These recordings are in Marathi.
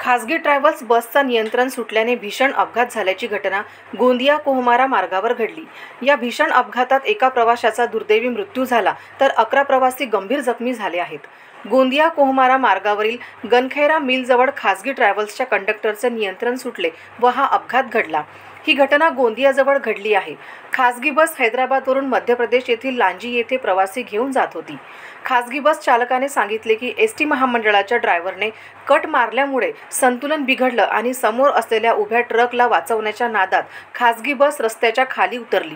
खासगी ट्रॅव्हल्स बसचा नियंत्रण सुटल्याने भीषण अपघात झाल्याची घटना गोंदिया कोहमारा मार्गावर घडली। या भीषण अपघातात एका प्रवाशाचा दुर्दैवी मृत्यू झाला तर 11 प्रवासी गंभीर जखमी झाले आहेत। गोंदिया कोहमारा मार्गावरील गनखैरा मिलजवळ खासगी ट्रॅव्हल्सच्या कंडक्टरचे नियंत्रण सुटले व हा अपघात घडला। ही घटना गोंदियाजवळ घडली आहे। खासगी बस हैदराबादवरून मध्य प्रदेश येथील लांजी येथे प्रवासी घेऊन जात होती। खासगी बस चालकाने सांगितले की एसटी महामंडळाच्या ड्रायव्हरने कट मारल्यामुळे संतुलन बिघडलं आणि समोर असलेल्या उभ्या ट्रकला वाचवण्याच्या नादात खासगी बस रस्त्याच्या खाली उतरली।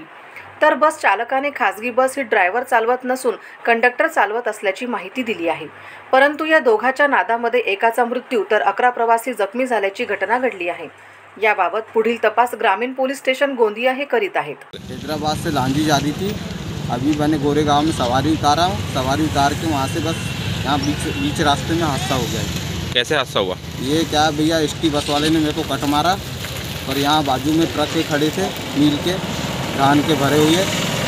तर बस चालकाने खासगी बस ही ड्रायव्हर चालवत नसून कंडक्टर चालवत असल्याची माहिती दिली आहे। परंतु या दोघांच्या नादामध्ये एकाचा मृत्यू तर 11 प्रवासी जखमी झाल्याची घटना घडली आहे। याबाबत पुढील तपास ग्रामीण पुलिस स्टेशन गोंदिया हे करीत आहेत। हैदराबाद से लांजी जा रही थी। अभी मैंने गोरेगांव में सवारी उतारा हूँ। सवारी उतार के वहाँ से बस यहाँ बीच रास्ते में हादसा हो गया। कैसे हादसा हुआ? ये क्या भैया, एसटी बस वाले ने मेरे को कट मारा और यहाँ बाजू में ट्रक के खड़े थे मील के धान के भरे हुए।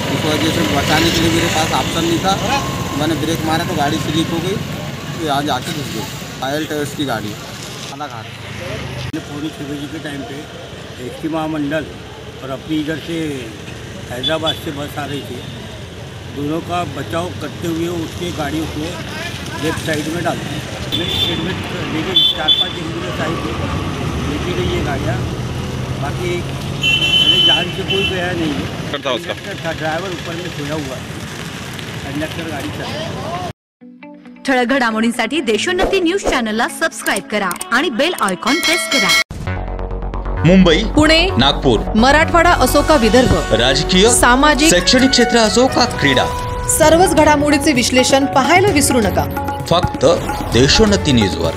इस वजह से बचाने के लिए मेरे पास ऑप्शन नहीं था। मैंने ब्रेक मारा तो गाड़ी स्लिप हो गई, तो यहाँ जाके घुस गई। पायल टायर्स की गाड़ी खाना खा रही। पौने 6 बजे के टाइम पे एसटी महामंडल और अपनी इधर से हैदराबाद से बस आ रही थी। दोनों का बचाव करते हुए उसके गाड़ी उसने लेफ्ट साइड में डाल दी। लेकिन 4-5 एम्बुलेंस आई थी, लेके गई ये गाड़ियाँ। बाकी मेरे जान से कोई गया नहीं है। कंडक्टर था, ड्राइवर ऊपर में सोया हुआ है, कंडक्टर गाड़ी चला रहा है। ठळक घडामोडींसाठी देशोन्नती न्यूज चॅनलला सबस्क्राइब करा आणि बेल आयकॉन प्रेस करा। मुंबई, पुणे, नागपूर, मराठवाडा असो का विदर्भ, राजकीय, सामाजिक, शैक्षणिक क्षेत्र असो का क्रीडा, सर्वच घडामोडीचे विश्लेषण पाहायला विसरू नका। फक्त देशोन्नती न्यूजवर।